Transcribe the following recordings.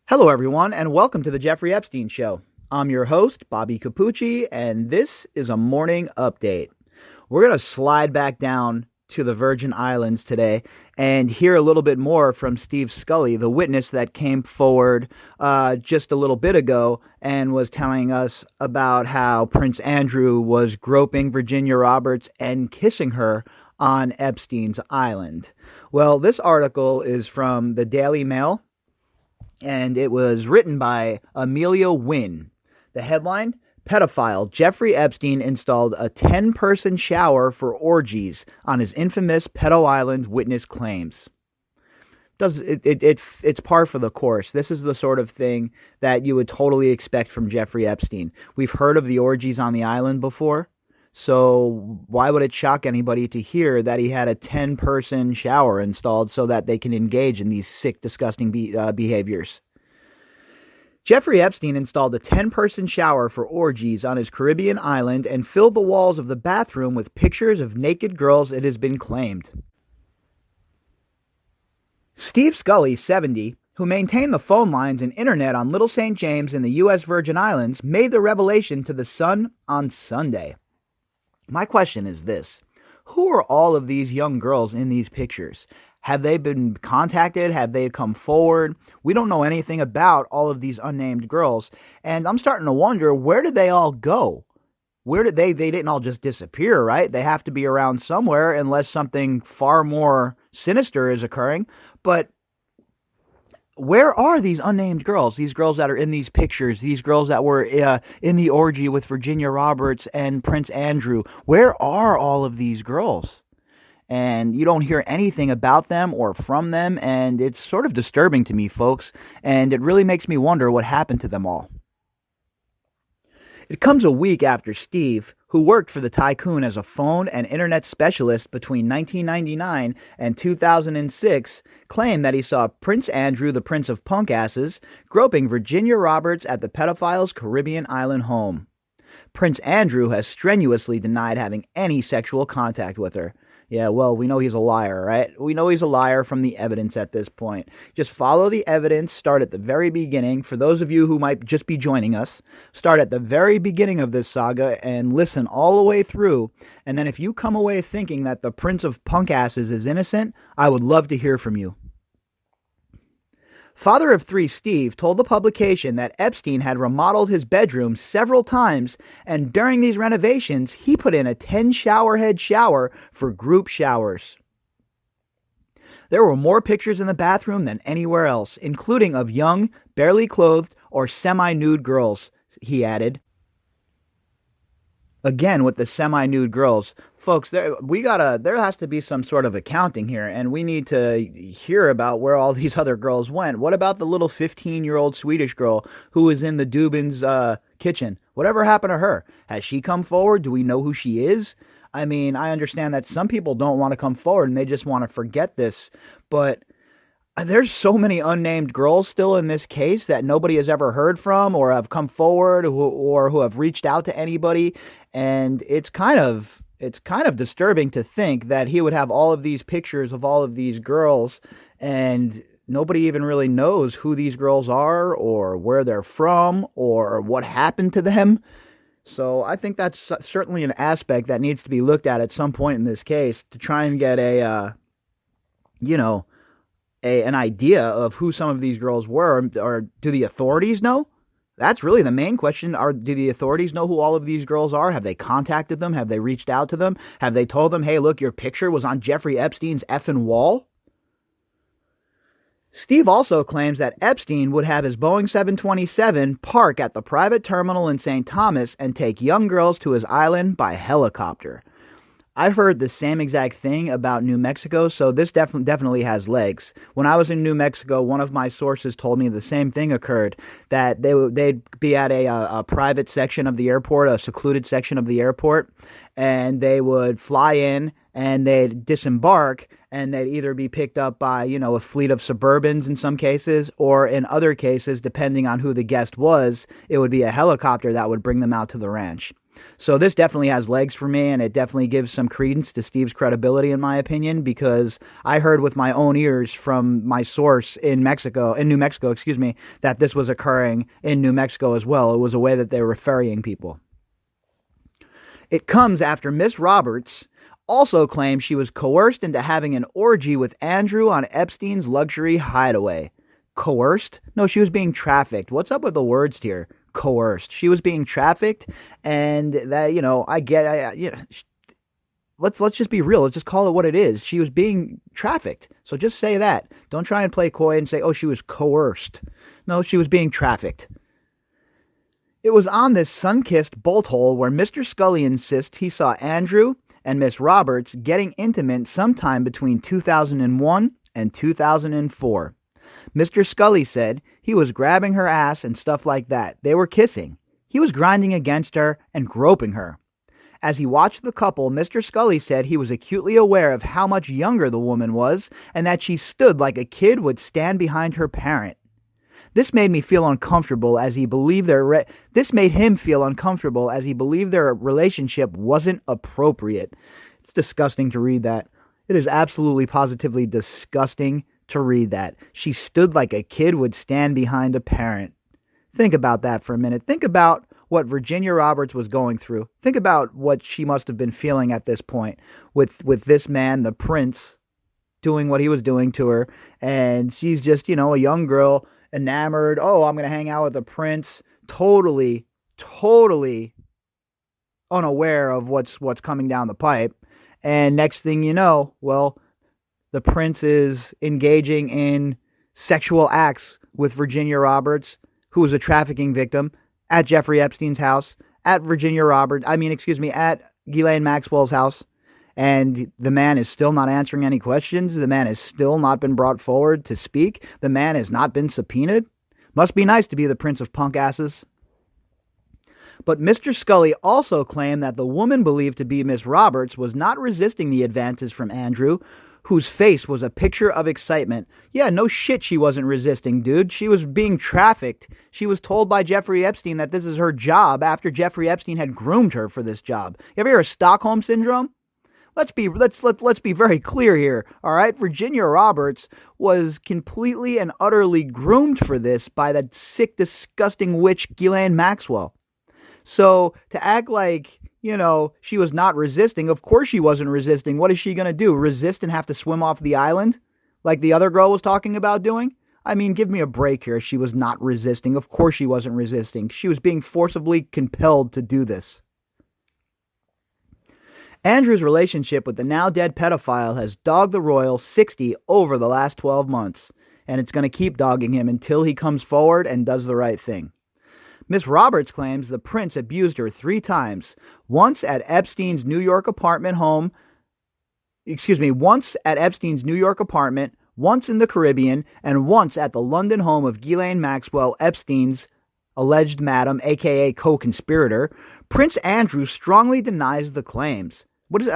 Hello, everyone, and welcome to the Jeffrey Epstein Show. I'm your host, Bobbycapucci, and this is a morning update. We're going to slide back down to the Virgin Islands today and hear a little bit more from Steve Scully, the witness that came forward just a little bit ago and was telling us about how Prince Andrew was groping Virginia Roberts and kissing her on Epstein's Island. Well, this article is from the Daily Mail, and it was written by Amelia Wynn. The headline: Pedophile Jeffrey Epstein installed a 10-person shower for orgies on his infamous Pedo Island, witness claims. It's par for the course. This is the sort of thing that you would totally expect from Jeffrey Epstein. We've heard of the orgies on the island before, so why would it shock anybody to hear that he had a 10-person shower installed so that they can engage in these sick, disgusting behaviors? Jeffrey Epstein installed a 10-person shower for orgies on his Caribbean island and filled the walls of the bathroom with pictures of naked girls, it has been claimed. Steve Scully, 70, who maintained the phone lines and internet on Little St. James in the U.S. Virgin Islands, made the revelation to The Sun on Sunday. My question is this: who are all of these young girls in these pictures? Have they been contacted? Have they come forward? We don't know anything about all of these unnamed girls, and I'm starting to wonder, where did they all go? Where did they didn't all just disappear, right? They have to be around somewhere unless something far more sinister is occurring. But where are these unnamed girls? These girls that are in these pictures, these girls that were in the orgy with Virginia Roberts and Prince Andrew. Where are all of these girls? And you don't hear anything about them or from them, and it's sort of disturbing to me, folks, and it really makes me wonder what happened to them all. It comes a week after Steve, who worked for the tycoon as a phone and internet specialist between 1999 and 2006, claimed that he saw Prince Andrew, the Prince of Punkasses, groping Virginia Roberts at the pedophile's Caribbean island home. Prince Andrew has strenuously denied having any sexual contact with her. Yeah, well, we know he's a liar, right? We know he's a liar from the evidence at this point. Just follow the evidence, start at the very beginning. For those of you who might just be joining us, start at the very beginning of this saga and listen all the way through. And then if you come away thinking that the Prince of Punkasses is innocent, I would love to hear from you. Father of three Steve told the publication that Epstein had remodeled his bedroom several times, and during these renovations, he put in a 10-shower-head shower for group showers. There were more pictures in the bathroom than anywhere else, including of young, barely clothed, or semi-nude girls, he added. Again, with the semi-nude girls. Folks, there has to be some sort of accounting here, and we need to hear about where all these other girls went. What about the little 15-year-old Swedish girl who was in the Dubin's kitchen? Whatever happened to her? Has she come forward? Do we know who she is? I mean, I understand that some people don't want to come forward and they just want to forget this, but there's so many unnamed girls still in this case that nobody has ever heard from or have come forward or who have reached out to anybody, and it's kind of disturbing to think that he would have all of these pictures of all of these girls and nobody even really knows who these girls are or where they're from or what happened to them. So I think that's certainly an aspect that needs to be looked at some point in this case to try and get an idea of who some of these girls were. Or do the authorities know? That's really the main question. Do the authorities know who all of these girls are? Have they contacted them? Have they reached out to them? Have they told them, hey, look, your picture was on Jeffrey Epstein's effing wall? Steve also claims that Epstein would have his Boeing 727 park at the private terminal in St. Thomas and take young girls to his island by helicopter. I've heard the same exact thing about New Mexico, so this definitely has legs. When I was in New Mexico, one of my sources told me the same thing occurred, that they'd be at a private section of the airport, a secluded section of the airport, and they would fly in and they'd disembark, and they'd either be picked up by, a fleet of Suburbans in some cases, or in other cases, depending on who the guest was, it would be a helicopter that would bring them out to the ranch. So this definitely has legs for me, and it definitely gives some credence to Steve's credibility, in my opinion, because I heard with my own ears from my source in New Mexico, that this was occurring in New Mexico as well. It was a way that they were ferrying people. It comes after Miss Roberts also claimed she was coerced into having an orgy with Andrew on Epstein's luxury hideaway. Coerced? No, she was being trafficked. What's up with the words here? Coerced. She was being trafficked, and that, let's just be real. Let's just call it what it is. She was being trafficked. So just say that. Don't try and play coy and say, oh, she was coerced. No, she was being trafficked. It was on this sun-kissed bolt hole where Mr. Scully insists he saw Andrew and Miss Roberts getting intimate sometime between 2001 and 2004. Mr. Scully said he was grabbing her ass and stuff like that. They were kissing. He was grinding against her and groping her. As he watched the couple, Mr. Scully said he was acutely aware of how much younger the woman was and that she stood like a kid would stand behind her parent. This made me feel uncomfortable as he believed this made him feel uncomfortable as he believed their relationship wasn't appropriate. It's disgusting to read that. It is absolutely positively disgusting to read that. She stood like a kid would stand behind a parent. Think about that for a minute. Think about what Virginia Roberts was going through. Think about what she must have been feeling at this point with this man, the prince, doing what he was doing to her. And she's just, a young girl, enamored. Oh, I'm going to hang out with the prince. Totally unaware of what's coming down the pipe. And next thing you know, well, the prince is engaging in sexual acts with Virginia Roberts, who was a trafficking victim, at Jeffrey Epstein's house, at Ghislaine Maxwell's house. And the man is still not answering any questions. The man has still not been brought forward to speak. The man has not been subpoenaed. Must be nice to be the prince of punk asses. But Mr. Scully also claimed that the woman believed to be Miss Roberts was not resisting the advances from Andrew, whose face was a picture of excitement. Yeah, no shit she wasn't resisting, dude. She was being trafficked. She was told by Jeffrey Epstein that this is her job after Jeffrey Epstein had groomed her for this job. You ever hear of Stockholm Syndrome? Let's be very clear here, all right? Virginia Roberts was completely and utterly groomed for this by that sick, disgusting witch Ghislaine Maxwell. So to act like, she was not resisting, of course she wasn't resisting. What is she going to do? Resist and have to swim off the island like the other girl was talking about doing? I mean, give me a break here. She was not resisting. Of course she wasn't resisting. She was being forcibly compelled to do this. Andrew's relationship with the now-dead pedophile has dogged the Royal 60 over the last 12 months, and it's going to keep dogging him until he comes forward and does the right thing. Miss Roberts claims the prince abused her 3 times, once at Epstein's New York apartment, once in the Caribbean, and once at the London home of Ghislaine Maxwell, Epstein's alleged madam, aka co-conspirator. Prince Andrew strongly denies the claims. What is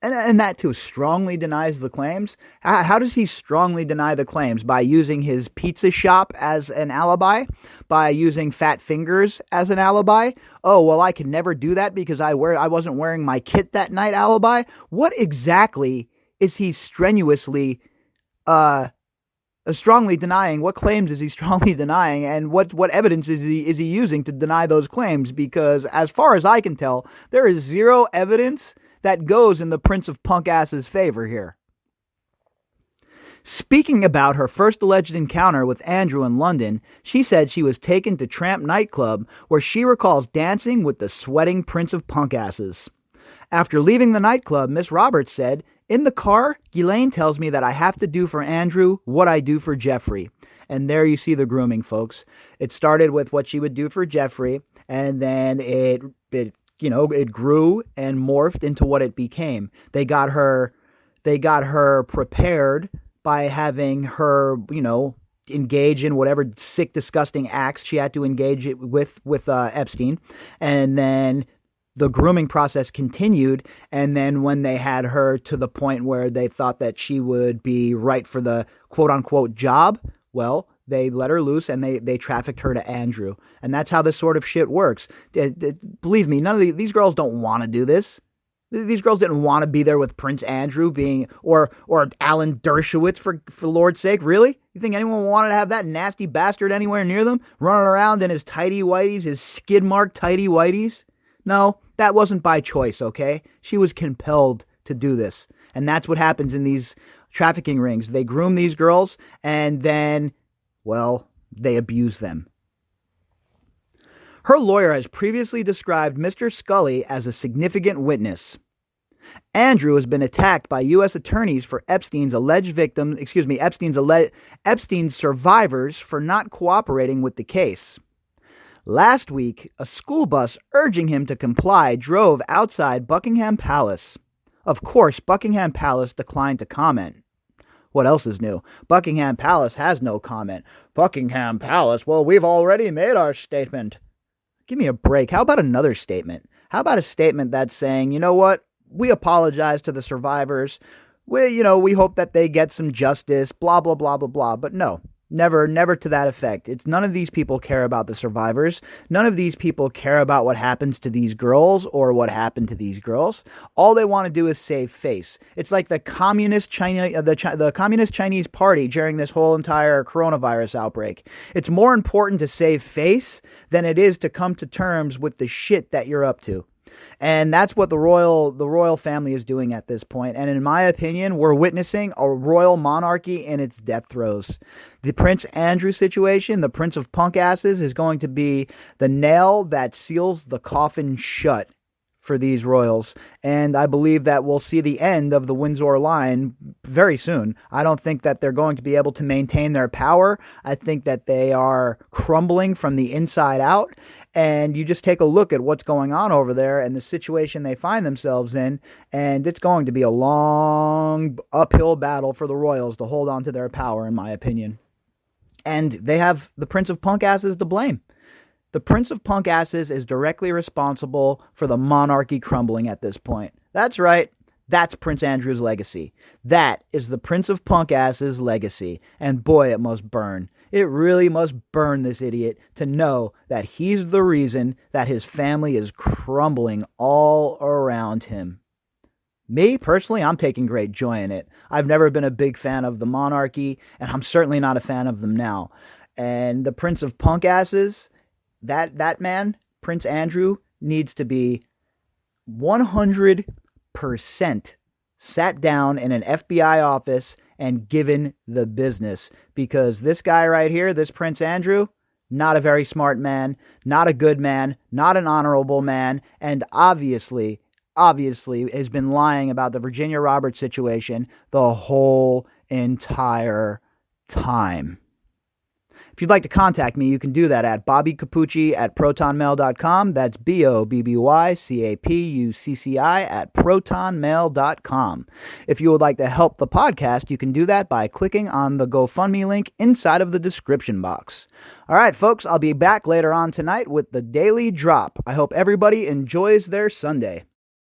and that too, strongly denies the claims? How does he strongly deny the claims? By using his pizza shop as an alibi? By using fat fingers as an alibi? Oh, well, I could never do that because I wasn't wearing my kit that night alibi? What exactly is he strongly denying? What claims is he strongly denying, and what evidence is he using to deny those claims? Because as far as I can tell, there is zero evidence that goes in the Prince of Punk Ass's favor here. Speaking about her first alleged encounter with Andrew in London, she said she was taken to Tramp nightclub, where she recalls dancing with the sweating Prince of Punk Asses. After leaving the nightclub, Miss Roberts said, "In the car, Ghislaine tells me that I have to do for Andrew what I do for Jeffrey." And there you see the grooming, folks. It started with what she would do for Jeffrey, and then it grew and morphed into what it became. They got her prepared by having her, engage in whatever sick, disgusting acts she had to engage with Epstein, and then the grooming process continued, and then when they had her to the point where they thought that she would be right for the quote-unquote job, well, they let her loose and they trafficked her to Andrew. And that's how this sort of shit works. Believe me, none of these girls don't want to do this. These girls didn't want to be there with Prince Andrew or Alan Dershowitz, for Lord's sake. Really? You think anyone wanted to have that nasty bastard anywhere near them, running around in his tighty whities, his skid mark tighty whities? No, that wasn't by choice, okay? She was compelled to do this. And that's what happens in these trafficking rings. They groom these girls, and then, well, they abuse them. Her lawyer has previously described Mr. Scully as a significant witness. Andrew has been attacked by U.S. attorneys for Epstein's survivors for not cooperating with the case. Last week, a school bus urging him to comply drove outside Buckingham Palace. Of course, Buckingham Palace declined to comment. What else is new? Buckingham Palace has no comment. Buckingham Palace, well, we've already made our statement. Give me a break. How about another statement? How about a statement that's saying, you know what? We apologize to the survivors. We hope that they get some justice, blah, blah, blah, blah, blah. But no, never to that effect. It's none of these people care about the survivors. None of these people care about what happens to these girls or what happened to these girls. All they want to do is save face. It's like the communist Chinese party during this whole entire coronavirus outbreak. It's more important to save face than it is to come to terms with the shit that you're up to. And that's what the royal family is doing at this point. And in my opinion, we're witnessing a royal monarchy in its death throes. The Prince Andrew situation, the Prince of Punk Asses, is going to be the nail that seals the coffin shut for these royals. And I believe that we'll see the end of the Windsor line very soon. I don't think that they're going to be able to maintain their power. I think that they are crumbling from the inside out. And you just take a look at what's going on over there and the situation they find themselves in, and it's going to be a long uphill battle for the royals to hold on to their power, in my opinion. And they have the Prince of Punk Asses to blame. The Prince of Punk Asses is directly responsible for the monarchy crumbling at this point. That's right. That's Prince Andrew's legacy. That is the Prince of Punk Asses' legacy. And boy, it must burn. It really must burn this idiot to know that he's the reason that his family is crumbling all around him. Me, personally, I'm taking great joy in it. I've never been a big fan of the monarchy, and I'm certainly not a fan of them now. And the Prince of Punk Asses, that man, Prince Andrew, needs to be 100% sat down in an FBI office and given the business, because this guy right here, this Prince Andrew, not a very smart man, not a good man, not an honorable man, and obviously has been lying about the Virginia Roberts situation the whole entire time. If you'd like to contact me, you can do that at bobbycapucci@protonmail.com. That's BOBBYCAPUCCI@protonmail.com. If you would like to help the podcast, you can do that by clicking on the GoFundMe link inside of the description box. All right, folks, I'll be back later on tonight with the Daily Drop. I hope everybody enjoys their Sunday.